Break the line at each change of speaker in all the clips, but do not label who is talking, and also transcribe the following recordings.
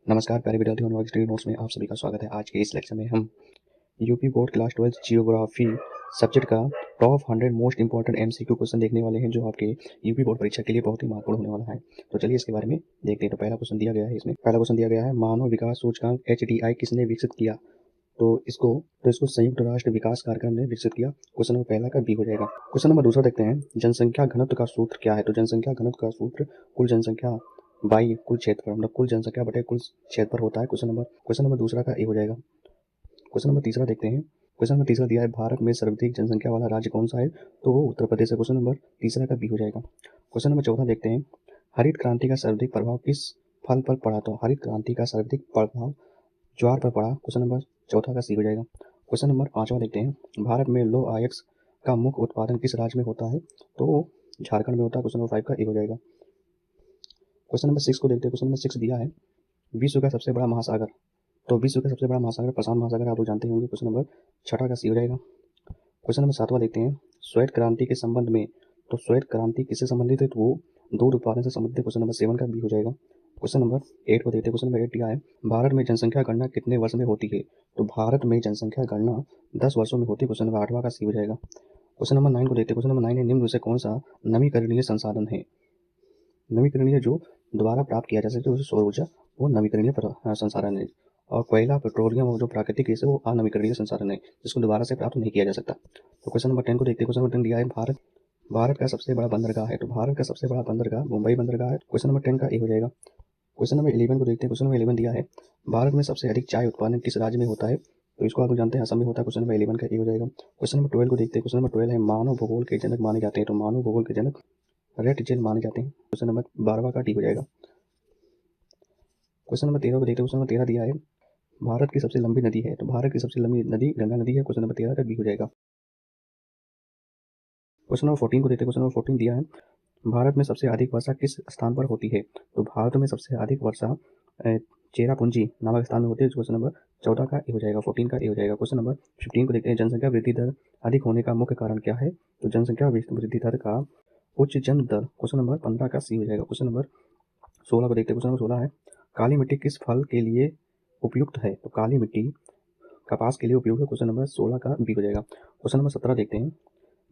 नमस्कार प्यारे विद्यार्थियों, नॉलेज स्टडी नोट्स में आप सभी का स्वागत है। आज के इस लेक्चर में हम UP board class 12 geography subject का top 100 most important MCQ question देखने वाले हैं, जो आपके यूपी बोर्ड परीक्षा के लिए बहुत ही महत्वपूर्ण होने वाला है। तो चलिए इसके बारे में देखते हैं। तो पहला क्वेश्चन दिया गया है, इसमें पहला क्वेश्चन दिया गया है, मानव विकास सूचकांक HDI किसने विकसित किया? तो इसको संयुक्त राष्ट्र विकास कार्यक्रम ने विकसित किया। क्वेश्चन नंबर पहला का बी हो जाएगा। क्वेश्चन नंबर दूसरा देखते हैं, जनसंख्या घनत्व का सूत्र क्या है? तो जनसंख्या घनत्व का सूत्र कुल जनसंख्या बाई कुल क्षेत्रफल, मतलब कुल जनसंख्या बटे कुल क्षेत्रफल होता है। क्वेश्चन नंबर दूसरा का ए हो जाएगा। क्वेश्चन नंबर तीसरा देखते हैं। क्वेश्चन नंबर तीसरा दिया है, भारत में सर्वाधिक जनसंख्या वाला राज्य कौन सा है? तो वो उत्तर प्रदेश है। क्वेश्चन नंबर तीसरा का बी हो जाएगा। क्वेश्चन नंबर चौथा देखते हैं, हरित क्रांति का सर्वाधिक प्रभाव किस फल पर पड़ा? तो हरित क्रांति का सर्वाधिक प्रभाव ज्वार पर पड़ा। क्वेश्चन नंबर चौथा का सी हो जाएगा। क्वेश्चन नंबर पांचवा देखते हैं, भारत में लौह अयस्क का मुख्य उत्पादन किस राज्य में होता है? तो झारखंड में होता है। क्वेश्चन नंबर 5 का ए हो जाएगा। क्वेश्चन नंबर 6 को देखते हैं। क्वेश्चन नंबर 6 दिया है, विश्व का सबसे बड़ा महासागर। तो विश्व का सबसे बड़ा महासागर प्रशांत महासागर, आप लोग जानते होंगे। क्वेश्चन नंबर छठा का सी हो जाएगा। क्वेश्चन नंबर 7वां देखते हैं, श्वेत क्रांति के संबंध में। तो श्वेत क्रांति किससे संबंधित है? तो वो दूध उत्पादन से संबंधित है। क्वेश्चन नंबर 7 का बी हो जाएगा। क्वेश्चन नंबर 8 को देखते हैं। क्वेश्चन नंबर 8 दिया है, भारत में जनसंख्या गणना कितने वर्ष में होती है? तो भारत में जनसंख्या गणना 10 वर्षों में होती है। क्वेश्चन नंबर 8वां का सी हो जाएगा। क्वेश्चन नंबर 9 को देखते हैं। क्वेश्चन नंबर 9 है, निम्न में से कौन सा नवीकरणीय संसाधन है? नवीकरणीय जो दोबारा प्राप्त किया जा सकता है, सौर ऊर्जा, वो नवीकरणीय संसाधन है। और कोयला, पेट्रोलियम और जो प्राकृतिक गैस है वो अनवीकरणीय संसाधन है, जिसको दोबारा से प्राप्त नहीं किया जा सकता। तो क्वेश्चन नंबर 10 को देखते हैं। क्वेश्चन नंबर 10 दिया है, भारत का सबसे बड़ा बंदरगाह है। तो भारत का सबसे बड़ा बंदरगाह मुंबई बंदरगाह है। क्वेश्चन नंबर 10 का ए हो जाएगा। क्वेश्चन नंबर 11 को देखते हैं। क्वेश्चन नंबर 11 दिया है, भारत में सबसे अधिक चाय उत्पादन किस राज्य में होता है? तो इसको आप लोग जानते हैं, असम में होता है। क्वेश्चन नंबर 11 का ए हो जाएगा। क्वेश्चन नंबर 12 को देखते हैं। क्वेश्चन नंबर 12 है, मानव भूगोल के जनक माने जाते हैं। तो मानव भूगोल के जनक रेटजेल माने जाते हैं। क्वेश्चन नंबर 12वां का डी हो जाएगा। क्वेश्चन नंबर 13 को देखते हैं। क्वेश्चन नंबर 13 दिया है, भारत की सबसे लंबी नदी है। तो भारत की सबसे लंबी नदी गंगा नदी है। क्वेश्चन नंबर 13 का बी हो जाएगा। क्वेश्चन नंबर 14 को देखते हैं। क्वेश्चन नंबर 14 दिया है, भारत में सबसे अधिक वर्षा किस स्थान पर होती है? तो भारत में सबसे अधिक वर्षा चेरापूंजी नामक स्थान में होती है। क्वेश्चन नंबर 14 का ए हो जाएगा। 14 का ए हो जाएगा। क्वेश्चन नंबर 15 को देखते हैं, जनसंख्या वृद्धि दर अधिक होने का मुख्य कारण क्या है? तो जनसंख्या वृद्धि दर का उच्च जन्म दर। क्वेश्चन नंबर 15 का सी हो जाएगा। क्वेश्चन नंबर 16 को देखते हैं। क्वेश्चन नंबर 16 है, काली मिट्टी किस फल के लिए उपयुक्त है? तो काली मिट्टी कपास के लिए उपयुक्त है। क्वेश्चन नंबर 16 का बी हो जाएगा। क्वेश्चन नंबर 17 देखते हैं,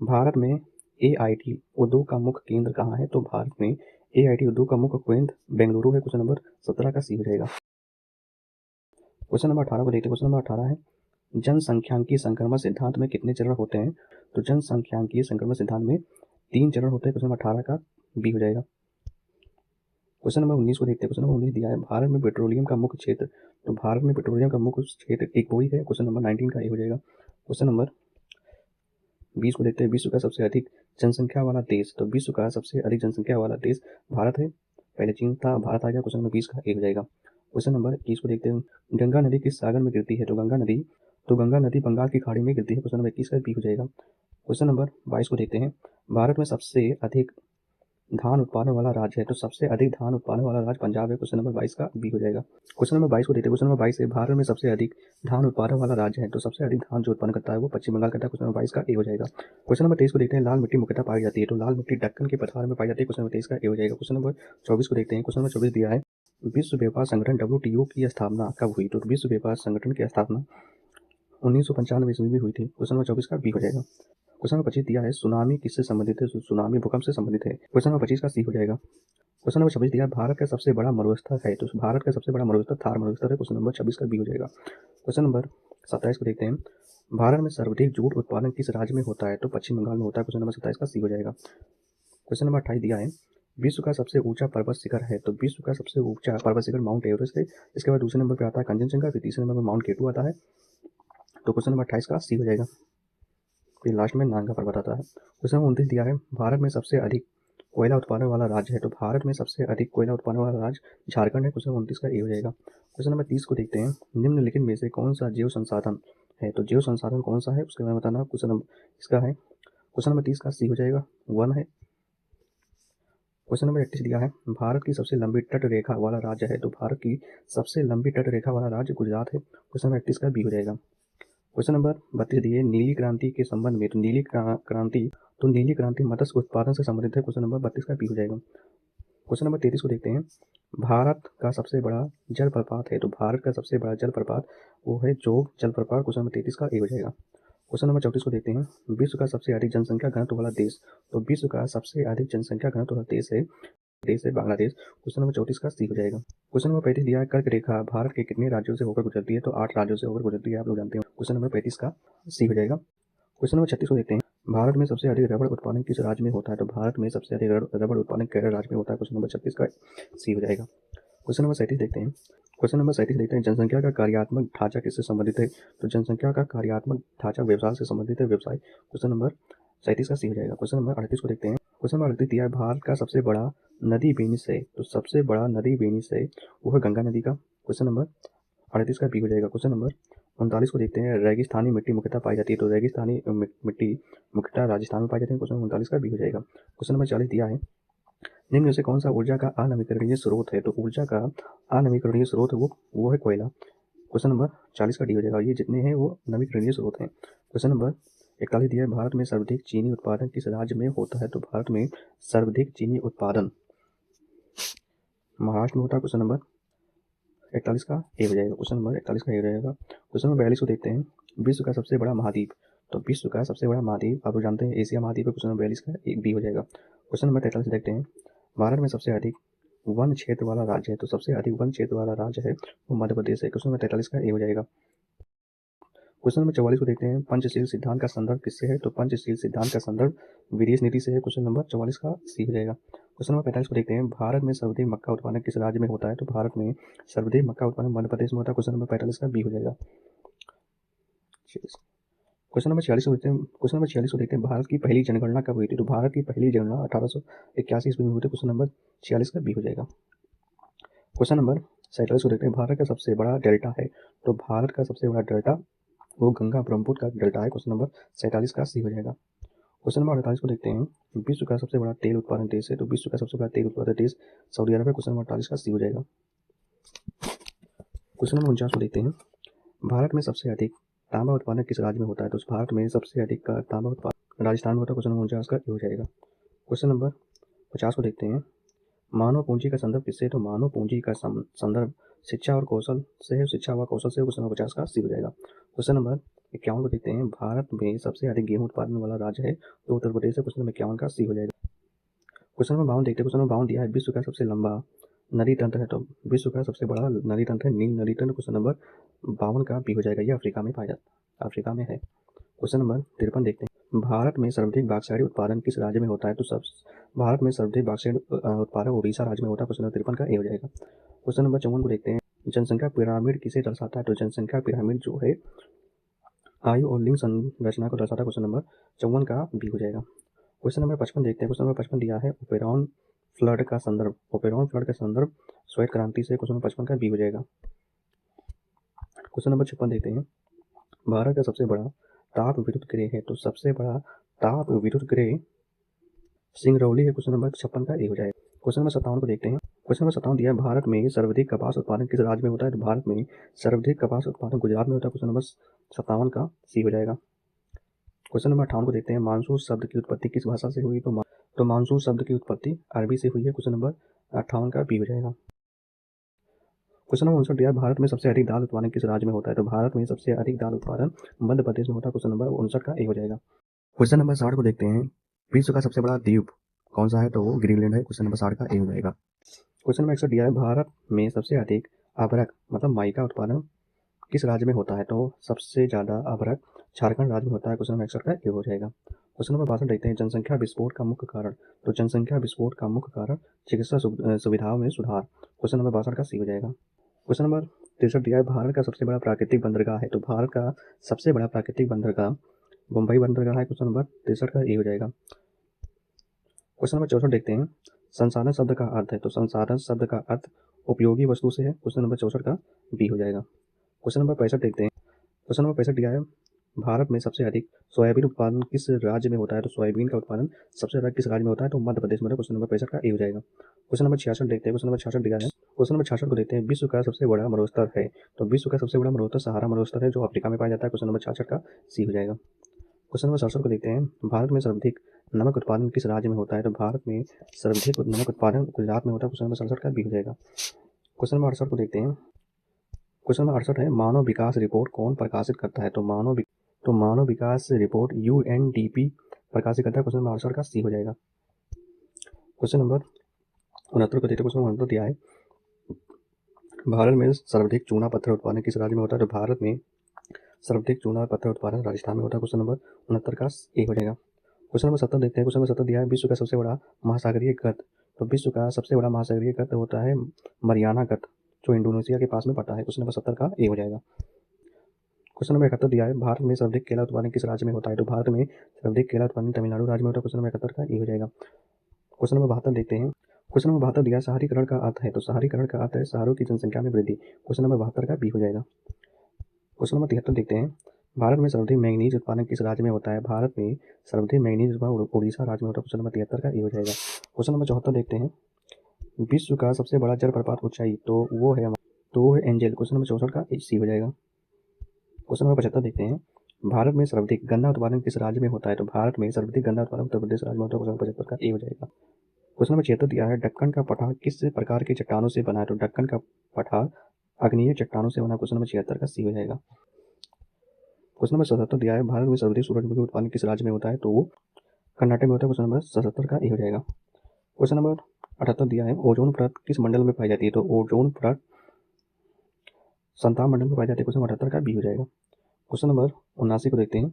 भारत में AIT उद्योग का मुख्य केंद्र कहाँ है? तो भारत में AIT उद्योग का मुख्य केंद्र बेंगलुरु है। क्वेश्चन नंबर 17 का सी हो जाएगा। क्वेश्चन नंबर 18 को देखते हैं। क्वेश्चन नंबर 18 है, जनसंख्यांकीय संक्रमण सिद्धांत में कितने चरण होते हैं? तो जनसंख्यांकीय संक्रमण सिद्धांत में 3 चरण होते हैं। क्वेश्चन नंबर 18 का बी हो जाएगा। क्वेश्चन नंबर 19 को देखते हैं। क्वेश्चन नंबर 19 दिया है, भारत में पेट्रोलियम का मुख्य क्षेत्र। तो भारत में पेट्रोलियम का मुख्य क्षेत्र इकोई है। क्वेश्चन नंबर 19 का ए हो जाएगा। क्वेश्चन नंबर 20 को देखते हैं, विश्व का सबसे अधिक जनसंख्या वाला देश। तो विश्व का सबसे अधिक जनसंख्या वाला देश भारत है। पहले चीन था, भारत आ गया। क्वेश्चन नंबर 20 का ए हो जाएगा। क्वेश्चन नंबर 21 को देखते हैं, गंगा नदी किस सागर में गिरती है? तो गंगा नदी बंगाल की खाड़ी में गिरती है। क्वेश्चन नंबर 21 का बी हो जाएगा। क्वेश्चन नंबर 22 को देखते हैं, भारत में सबसे अधिक धान उत्पादन वाला राज्य है। तो सबसे अधिक धान उत्पादन वाला राज्य पंजाब है। क्वेश्चन नंबर 22 का बी हो जाएगा। क्वेश्चन नंबर 22 को देखते हैं। क्वेश्चन नंबर 22 है, भारत में सबसे अधिक धान उत्पादन वाला राज्य है। तो सबसे अधिक धान जो उत्पन्न करता है वो पश्चिम बंगाल करता है। क्वेश्चन नंबर 22 का ए हो जाएगा। क्वेश्चन नंबर 23 को देखते हैं, लाल मिट्टी मुख्यतः पाई जाती है। तो लाल मिट्टी दक्कन के पठार में पाई जाती है। क्वेश्चन नंबर 23 का ए हो जाएगा। क्वेश्चन नंबर 24 को देखते हैं। क्वेश्चन नंबर 24 दिया है, विश्व व्यापार संगठन WTO की स्थापना कब हुई? तो विश्व व्यापार संगठन की स्थापना 1995 ईस्वी में हुई थी। क्वेश्चन नंबर 24 का बी हो जाएगा। क्वेश्चन नंबर 25 दिया है, सुनामी किससे संबंधित है? सुनामी भूकंप से संबंधित है। क्वेश्चन नंबर 25 का सी हो जाएगा। क्वेश्चन नंबर 26 दिया, भारत का सबसे बड़ा मरुस्थल है। तो भारत का सबसे बड़ा मरुस्थल थार मरुस्थल है। क्वेश्चन नंबर 26 का बी हो जाएगा। क्वेश्चन नंबर 27 को देखते हैं, भारत में सर्वाधिक जूट उत्पादन किस राज्य में होता है? तो पश्चिम बंगाल में होता है। क्वेश्चन नंबर 27 का सी हो जाएगा। क्वेश्चन नंबर 28 दिया है, विश्व का सबसे ऊंचा पर्वत शिखर है। तो विश्व का सबसे ऊंचा पर्वत शिखर माउंट एवरेस्ट है। इसके बाद दूसरे नंबर पर आता है कंचनजंगा, फिर तीसरे नंबर पर माउंट केटू आता है। तो क्वेश्चन नंबर 28 का सी हो जाएगा। फिर लास्ट में नांगा पर्वत आता है। क्वेश्चन नंबर 29 दिया है, भारत में सबसे अधिक कोयला उत्पादन वाला राज्य है। तो भारत में सबसे अधिक कोयला उत्पादन वाला राज्य झारखंड है। क्वेश्चन 29 का ए हो जाएगा। क्वेश्चन नंबर 30 को देखते हैं, निम्नलिखित में से कौन सा जैव संसाधन है? तो जैव संसाधन कौन सा है उसके बारे में बताना। क्वेश्चन नंबर इसका है, क्वेश्चन नंबर 30 का सी हो जाएगा, वन है। क्वेश्चन नंबर 31 दिया है, भारत की सबसे लंबी तट रेखा वाला राज्य है। तो भारत की सबसे लंबी तट रेखा वाला राज्य गुजरात है। क्वेश्चन नंबर 31 का बी हो जाएगा। क्वेश्चन नंबर 32 दिए, नीली क्रांति के संबंध में। तो नीली क्रांति मत्स्य उत्पादन से संबंधित है। क्वेश्चन नंबर 32 का बी हो जाएगा। क्वेश्चन नंबर 33 को देखते हैं। भारत का सबसे बड़ा जलप्रपात है, तो भारत का सबसे बड़ा जलप्रपात वो है जोग जलप्रपात। क्वेश्चन नंबर 33 का ए हो जाएगा। क्वेश्चन नंबर 34 को देखते हैं। विश्व का सबसे अधिक जनसंख्या घनत्व वाला देश, तो विश्व का सबसे अधिक जनसंख्या घनत्व वाला देश है बांग्लादेश। क्वेश्चन नंबर 34 का सी हो जाएगा। क्वेश्चन नंबर 35 दिया है, कर्क रेखा भारत के कितने राज्यों से होकर गुजरती है, तो 8 राज्यों से होकर गुजरती है, आप लोग जानते हैं। क्वेश्चन नंबर 35 का सी हो जाएगा। क्वेश्चन नंबर 36 को देखते हैं। भारत में सबसे अधिक रबड़ उत्पादन किस राज्य में होता है, तो भारत में सबसे अधिक रबड़ उत्पादन केरल राज्य में होता है। क्वेश्चन नंबर 36 का सी हो जाएगा। क्वेश्चन नंबर 37 देखते हैं। क्वेश्चन नंबर 37 देखते हैं, जनसंख्या का कार्यात्मक ढांचा किससे संबंधित है, तो जनसंख्या का कार्यात्मक ढांचा व्यवसाय से संबंधित है, व्यवसाय। क्वेश्चन नंबर 37 का सी हो जाएगा। क्वेश्चन नंबर 38 को देखते हैं। क्वेश्चन नंबर 38 दिया है, भारत का सबसे बड़ा नदी बेनिस है, तो सबसे बड़ा नदी बेनिस है वो है गंगा नदी का। क्वेश्चन नंबर 38 का बी हो जाएगा। क्वेश्चन नंबर 39 को देखते हैं। रेगिस्तानी मिट्टी मुख्यतः पाई जाती है, तो रेगिस्तानी मिट्टी मुख्यतः राजस्थान में पाई जाती है। क्वेश्चन नंबर 39 का बी हो जाएगा। क्वेश्चन नंबर 40 दिया है, निम्न में से कौन सा ऊर्जा का अनवीकरणीय स्रोत है, तो ऊर्जा का अनवीकरणीय स्रोत वो है कोयला। क्वेश्चन नंबर 40 का डी हो जाएगा। ये जितने हैं वो नवीकरणीय स्रोत हैं। क्वेश्चन नंबर 41 दिया है, भारत में सर्वाधिक चीनी उत्पादन किस राज्य में होता है, तो भारत में सर्वाधिक चीनी उत्पादन महाराष्ट्र में होता है। क्वेश्चन नंबर 41 का ए हो जाएगा। क्वेश्चन नंबर 41 का ए हो जाएगा। क्वेश्चन नंबर 42 को देखते हैं। विश्व का सबसे बड़ा महाद्वीप, तो विश्व का सबसे बड़ा महाद्वीप आप लोग जानते हैं एशिया महाद्वीप है। क्वेश्चन नंबर 42 का बी हो जाएगा। क्वेश्चन नंबर 43 देखते हैं। भारत में सबसे अधिक वन क्षेत्र वाला राज्य है, तो सबसे अधिक वन क्षेत्र वाला राज्य है वो मध्य प्रदेश है। क्वेश्चन नंबर 43 का ए हो जाएगा। क्वेश्चन नंबर 44 को देखते हैं। पंचशील सिद्धांत का संदर्भ किससे है, तो पंचशील सिद्धांत का संदर्भ विदेश नीति से है। क्वेश्चन नंबर 44 का सी हो जाएगा। क्वेश्चन नंबर 45 को देखते हैं। भारत में सर्वाधिक मक्का उत्पादन किस राज्य में होता है, तो भारत में सर्वाधिक मक्का उत्पादन मध्य प्रदेश में होता है। क्वेश्चन नंबर 45 का बी हो जाएगा। क्वेश्चन नंबर 46 को देखते हैं। क्वेश्चन नंबर 46 को देखते हैं। भारत की पहली जनगणना कब हुई थी, तो भारत की पहली जनगणना 1881 ईस्वी में हुई थी। क्वेश्चन नंबर 46 का बी हो जाएगा। क्वेश्चन नंबर 47 को देखते हैं। भारत का सबसे बड़ा डेल्टा है, तो भारत का सबसे बड़ा डेल्टा वो गंगा ब्रह्मपुत्र का डेल्टा है। क्वेश्चन नंबर 47 का सी हो जाएगा। क्वेश्चन नंबर 48 को देखते हैं। विश्व का सबसे बड़ा तेल उत्पादन देश है, तो विश्व का सबसे बड़ा तेल उत्पादन देश सऊदी अरब है। क्वेश्चन नंबर 48 का सी हो जाएगा। क्वेश्चन नंबर 49 को देखते हैं। भारत में सबसे अधिक तांबा उत्पादन किस राज्य में होता है, तो भारत में सबसे अधिक का तांबा उत्पादन राजस्थान में होता है। क्वेश्चन नंबर 49 का ए हो जाएगा। क्वेश्चन नंबर 50 को देखते हैं। मानव पूंजी का संदर्भ किससे, तो मानव पूंजी का संदर्भ शिक्षा और कौशल से है, शिक्षा व कौशल से। क्वेश्चन नंबर 50 का सी हो जाएगा। क्वेश्चन नंबर 51 को देखते हैं। भारत में सबसे अधिक गेहूं उत्पादन वाला राज्य है, तो उत्तर प्रदेश है। क्वेश्चन नंबर 51 का सी हो जाएगा। क्वेश्चन नंबर 52 देखते हैं। क्वेश्चन नंबर 52 दिया है, विश्व का सबसे लंबा नदी तंत्र है, तो विश्व का सबसे बड़ा नदी तंत्र है नील नदी तंत्र। क्वेश्चन नंबर 52 का बी हो जाएगा। ये अफ्रीका में पाया जाता, अफ्रीका में है। क्वेश्चन नंबर 53 देखते हैं। भारत में सर्वाधिक बाक्साइड उत्पादन किस राज्य में होता है, तो भारत में सर्वाधिक बाक्साइड उत्पादन उड़ीसा राज्य में होता है। क्वेश्चन नंबर 53 का ए हो जाएगा। क्वेश्चन नंबर 54 को देखते हैं। जनसंख्या पिरामिड किसे दर्शाता है, तो जनसंख्या पिरामिड जो है आयु और लिंग संरचना को दर्शाता है। क्वेश्चन नंबर 54 का बी हो जाएगा। क्वेश्चन नंबर 55 देखते हैं। क्वेश्चन नंबर 55 दिया है, ओपेरॉन फ्लड का संदर्भ, ओपेरॉन फ्लड का संदर्भ श्वेत क्रांति से। क्वेश्चन नंबर 55 का बी हो जाएगा। क्वेश्चन नंबर 56 देखते हैं। भारत का सबसे बड़ा ताप विद्युत गृह है, तो सबसे बड़ा ताप विद्युत गृह सिंगरौली है। क्वेश्चन नंबर 56 का ए हो जाएगा। क्वेश्चन नंबर 57 को देखते हैं। क्वेश्चन नंबर 57 दिया है, भारत में सर्वाधिक कपास उत्पादन किस राज्य में होता है, तो भारत में सर्वाधिक कपास उत्पादन गुजरात में होता है। क्वेश्चन नंबर 57 का सी हो जाएगा। क्वेश्चन नंबर 58 को देखते हैं। मानसून शब्द की उत्पत्ति किस भाषा से हुई, तो मानसून शब्द की उत्पत्ति अरबी से हुई है। क्वेश्चन नंबर 58 का बी हो जाएगा। क्वेश्चन नंबर 59 दिया है, भारत में सबसे अधिक दाल उत्पादन किस राज्य में होता है, तो भारत में सबसे अधिक दाल उत्पादन मध्य प्रदेश में होता है। क्वेश्चन नंबर 59 का ए हो जाएगा। क्वेश्चन नंबर 60 को देखते हैं। विश्व का सबसे बड़ा द्वीप कौन सा है, तो वो ग्रीनलैंड है। क्वेश्चन नंबर 60 का ए हो जाएगा। क्वेश्चन नंबर 61 दिया है, भारत में सबसे अधिक अभ्रक मतलब माई का उत्पादन किस राज्य में होता है, तो सबसे ज़्यादा अभ्रक झारखंड राज्य में होता है। क्वेश्चन नंबर 61 का ए हो जाएगा। क्वेश्चन नंबर 62 देखते हैं। जनसंख्या विस्फोट का मुख्य कारण, तो जनसंख्या विस्फोट का मुख्य कारण चिकित्सा सुविधाओं में सुधार। क्वेश्चन नंबर 62 का सी हो जाएगा। क्वेश्चन नंबर 63 दिया है, भारत का सबसे बड़ा प्राकृतिक बंदरगाह है, तो भारत का सबसे बड़ा प्राकृतिक बंदरगाह मुंबई बंदरगाह है। क्वेश्चन नंबर 63 का ए हो जाएगा। क्वेश्चन नंबर 64 देखते हैं। संसाधन शब्द का अर्थ है, तो संसाधन शब्द का अर्थ उपयोगी वस्तु से है। क्वेश्चन नंबर 64 का बी हो जाएगा। क्वेश्चन नंबर 65 देखते हैं। क्वेश्चन नंबर 65 दिया है, भारत में सबसे अधिक सोयाबीन उत्पादन किस राज्य में होता है, तो सोयाबीन का उत्पादन सबसे अधिक किस राज्य में होता है, तो मध्य प्रदेश में होता है। क्वेश्चन नंबर 65 का ए हो जाएगा। क्वेश्चन नंबर 66 देखते हैं। क्वेश्चन नंबर 66 दिया है। क्वेश्चन नंबर 66 को देखते हैं। विश्व का सबसे बड़ा मरुस्थल है, तो विश्व का सबसे बड़ा मरुस्थल सहारा मरुस्थल है जो अफ्रीका में पाया जाता है। क्वेश्चन नंबर 66 का सी हो जाएगा। क्वेश्चन नंबर 67 को देखते हैं। भारत में सर्वाधिक नमक उत्पादन किस राज्य में होता है? तो भारत में सर्वाधिक नमक उत्पादन गुजरात में होता है। क्वेश्चन नंबर 67 का बी हो जाएगा। क्वेश्चन नंबर 68 को देखते हैं। क्वेश्चन नंबर 68 है, मानव विकास रिपोर्ट कौन प्रकाशित करता है? तो मानव विकास रिपोर्ट UNDP प्रकाशित करता है। क्वेश्चन नंबर 68 का सी हो जाएगा। क्वेश्चन नंबर 69 को देखते हैं। क्वेश्चन नंबर 69 दिया है, भारत में सर्वाधिक चूना पत्थर उत्पादन किस राज्य में होता है? तो भारत में सर्वाधिक चूना पत्थर उत्पादन राजस्थान में होता है। क्वेश्चन नंबर 69 का ए हो जाएगा। क्वेश्चन नंबर 70 देखते हैं। क्वेश्चन नंबर 70 दिया है, विश्व का सबसे बड़ा महासागरीय गर्त। तो विश्व का सबसे बड़ा महासागरीय गर्त होता है मरियाना गर्त, जो इंडोनेशिया के पास में पड़ता है। क्वेश्चन नंबर 70 का ए हो जाएगा। क्वेश्चन नंबर 71 दिया है, भारत में सर्वाधिक केला उत्पादन किस राज्य में होता है? तो भारत में सर्वाधिक केला उत्पादन तमिलनाडु राज्य में होता है। क्वेश्चन नंबर 71 का ए हो जाएगा। क्वेश्चन नंबर 72 देखते हैं। क्वेश्चन नंबर 72 दिया है, शहरीकरण का अर्थ है। तो शहरीकरण का अर्थ है शहरों की जनसंख्या में वृद्धि। क्वेश्चन नंबर 72 का बी हो जाएगा। क्वेश्चन नंबर 73 देखते हैं, भारत में सर्वाधिक मैंगनीज उत्पादन किस राज्य में होता है? भारत में सर्वाधिक मैंगनीज उत्पादन उड़ीसा राज्य में होता है। क्वेश्चन नंबर 73 का ए हो जाएगा। क्वेश्चन नंबर 74 देखते हैं, विश्व का सबसे बड़ा जलप्रपात ऊंचाई तो वो है एंजल। क्वेश्चन नंबर 64 का सी हो जाएगा। क्वेश्चन नंबर 75 देखते हैं, भारत में सर्वाधिक गन्ना उत्पादन किस राज्य में होता है? तो भारत में सर्वाधिक गन्ना उत्पादन उत्तर प्रदेश राज्य में होता है। क्वेश्चन नंबर 75 का ए हो जाएगा। क्वेश्चन नंबर 76 दिया है, दक्कन का पठार किस प्रकार के चट्टानों से बना है? तो दक्कन का पठार आग्नेय चट्टानों से बना। क्वेश्चन नंबर 76 का सी हो जाएगा। क्वेश्चन नंबर 77 दिया है, भारत में सर्वाधिक सूरजमुखी उत्पादन किस राज्य में होता है? तो वो कर्नाटक में होता है। क्वेश्चन नंबर 77 का ए हो जाएगा। क्वेश्चन नंबर 78 दिया है, ओजोन परत किस मंडल में पाई जाती है? तो ओजोन परत संताप मंडल में पाई जाती है। क्वेश्चन नंबर 78 का बी हो जाएगा। क्वेश्चन नंबर 79 को देखते हैं,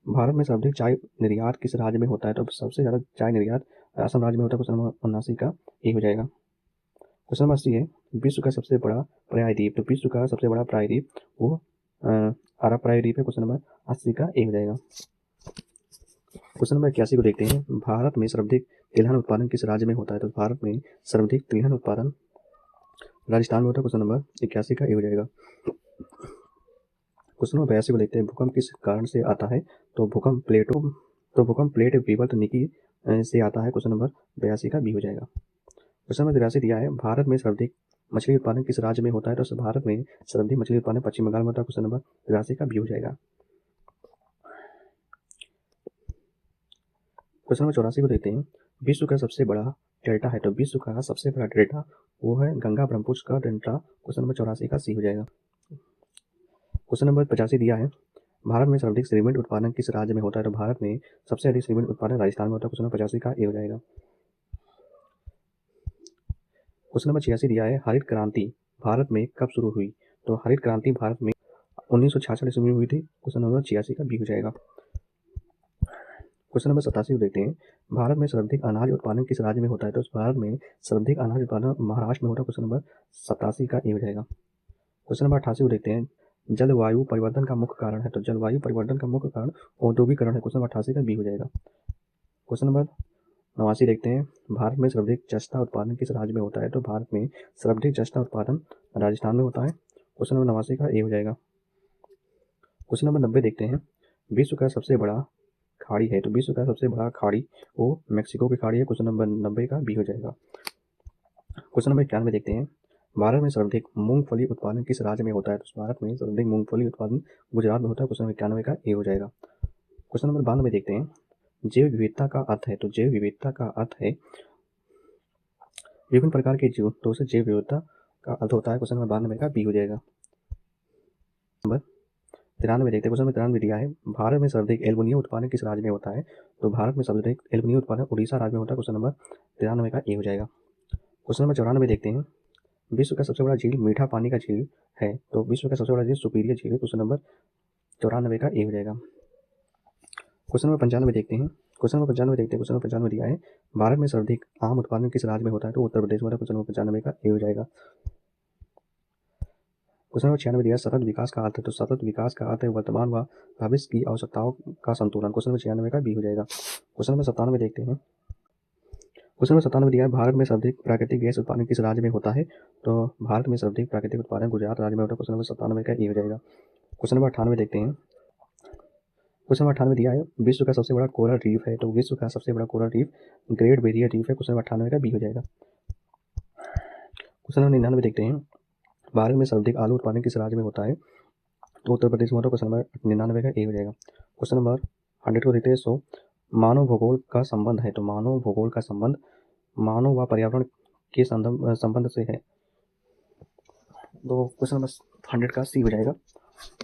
भारत में सर्वाधिक चाय निर्यात किस राज्य में होता है? तो सबसे ज़्यादा चाय निर्यात असम राज्य में होता है। क्वेश्चन नंबर 79 का ए हो जाएगा। क्वेश्चन नंबर 80 है, विश्व का सबसे बड़ा प्रायद्वीप। तो विश्व का सबसे बड़ा प्रायद्वीप वो अरब प्रायद्वीप है। क्वेश्चन नंबर 80 का ए हो जाएगा। क्वेश्चन नंबर 81 को देखते हैं, भारत में सर्वाधिक तिलहन उत्पादन किस राज्य में होता है? तो भारत में सर्वाधिक तिलहन उत्पादन राजस्थान में होता है। क्वेश्चन नंबर 81 का ए हो जाएगा। क्वेश्चन नंबर 82 को देखते हैं, भूकंप किस कारण से आता है? तो भूकंप प्लेट विवर्तनिकी से आता है। क्वेश्चन नंबर 82 का बी हो जाएगा। क्वेश्चन नंबर 83 दिया है, भारत में सर्वाधिक मछली उत्पादन किस राज्य में होता है? तो भारत में सर्वाधिक मछली उत्पादन पश्चिम बंगाल में होता है। क्वेश्चन नंबर 83 का बी हो जाएगा। क्वेश्चन नंबर 84 को देखते हैं, विश्व का सबसे बड़ा डेल्टा है। तो विश्व का सबसे बड़ा डेल्टा वो है गंगा ब्रह्मपुत्र का डेल्टा। क्वेश्चन नंबर 84 का सी हो जाएगा। क्वेश्चन नंबर 85 दिया है, भारत में सर्वाधिक सीमेंट उत्पादन किस राज्य में होता है? तो भारत में सबसे अधिक सीमेंट उत्पादन राजस्थान में होता है। क्वेश्चन नंबर 85 का ए हो जाएगा। क्वेश्चन नंबर 86 दिया है, हरित क्रांति भारत में कब शुरू हुई? तो हरित क्रांति भारत में 1966 ईस्वी में हुई थी। क्वेश्चन नंबर 86 का बी हो जाएगा। क्वेश्चन नंबर 87 को देखते हैं, भारत में सर्वाधिक अनाज उत्पादन किस राज्य में होता है? तो भारत में सर्वाधिक अनाज उत्पादन महाराष्ट्र में होता है। क्वेश्चन नंबर 87 का ए हो जाएगा। क्वेश्चन नंबर 88 को देखते हैं, जलवायु परिवर्तन का मुख्य कारण है। तो जलवायु परिवर्तन का मुख्य कारण औद्योगिकरण है। क्वेश्चन नंबर 88 का बी हो जाएगा। क्वेश्चन नंबर 89 देखते हैं, भारत में सर्वाधिक जस्ता उत्पादन किस राज्य में होता है? तो भारत में सर्वाधिक जस्ता उत्पादन राजस्थान में होता है। क्वेश्चन नंबर 89 का ए हो जाएगा। क्वेश्चन नंबर 90 देखते हैं, विश्व का सबसे बड़ा खाड़ी है। तो विश्व का सबसे बड़ा खाड़ी वो मेक्सिको की खाड़ी है। क्वेश्चन नंबर 90 का बी हो जाएगा। क्वेश्चन नंबर 91 देखते हैं, भारत में सर्वाधिक मूंगफली उत्पादन किस राज्य में होता है? तो भारत में सर्वाधिक मूंगफली उत्पादन गुजरात में होता है। क्वेश्चन नंबर 91 का ए हो जाएगा। क्वेश्चन नंबर 92 देखते हैं, जैव विविधता का अर्थ है। तो जैव विविधता का अर्थ है विभिन्न प्रकार के जीव, तो उसे जैव विविधता का अर्थ होता है। क्वेश्चन नंबर 92 का बी हो जाएगा। नंबर 93 देखते हैं। क्वेश्चन नंबर 93 दिया है, भारत में सर्वाधिक एल्युमिनियम उत्पादन किस राज्य में होता है? तो भारत में सर्वाधिक एल्युमिनियम उत्पादन उड़ीसा राज्य में होता है। क्वेश्चन नंबर 93 का ए हो जाएगा। क्वेश्चन नंबर 94 देखते हैं, विश्व का सबसे बड़ा झील मीठा पानी का झील है। तो विश्व का सबसे बड़ा झील सुपीरियर झील है। क्वेश्चन नंबर 94 का ए हो जाएगा। क्वेश्चन नंबर 95 देखते हैं। क्वेश्चन नंबर 95 देखते हैं। क्वेश्चन नंबर 95 दिया है, भारत में सर्वाधिक आम उत्पादन किस राज्य में होता है? तो उत्तर प्रदेश में होता है। क्वेश्चन नंबर 95 का ए हो जाएगा। क्वेश्चन नंबर 96 दिया है, सतत विकास का अर्थ है। तो सतत विकास का अर्थ है वर्तमान व भविष्य की आवश्यकताओं का संतुलन। क्वेश्चन नंबर 96 का बी हो जाएगा। क्वेश्चन नंबर 97 देखते हैं। क्वेश्चन नंबर 97 दिया है, भारत में सर्वाधिक प्राकृतिक गैस उत्पादन किस राज्य में होता है? तो भारत में सर्वाधिक प्राकृतिक उत्पादन गुजरात राज्य में होता है। क्वेश्चन नंबर 97 का ए हो जाएगा। क्वेश्चन नंबर 98 देखते हैं। क्वेश्चन नंबर 98 दिया है, विश्व का सबसे बड़ा कोरल रीफ है। तो विश्व का सबसे बड़ा coral reef great barrier reef है। क्वेश्चन नंबर 98 का बी हो जाएगा। क्वेश्चन नंबर 99 देखते हैं, भारत में सर्वाधिक आलू उत्पादन किस राज्य में होता है? तो उत्तर प्रदेश में होता है। क्वेश्चन नंबर 99 का ए हो जाएगा। क्वेश्चन नंबर 100 को देखते हैं। 100 मानव भूगोल का संबंध है, तो मानव भूगोल का संबंध मानव व पर्यावरण के संबंध से है। तो क्वेश्चन नंबर 100 का सी हो जाएगा।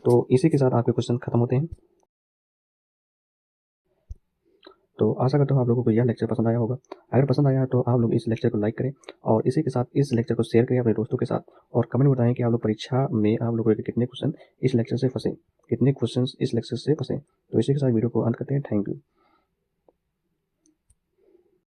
तो इसी के साथ आपके क्वेश्चन खत्म होते हैं। तो आशा करता हूँ आप लोगों को यह लेक्चर पसंद आया होगा। अगर पसंद आया तो आप लोग इस लेक्चर को लाइक करें और इसी के साथ इस लेक्चर को शेयर करें अपने दोस्तों के साथ, और कमेंट बताएं कि आप लोग परीक्षा में आप लोगों के कितने क्वेश्चन इस लेक्चर से फंसे, कितने क्वेश्चन इस लेक्चर से फंसे। तो इसी के साथ वीडियो को अंत करते हैं। Thank you.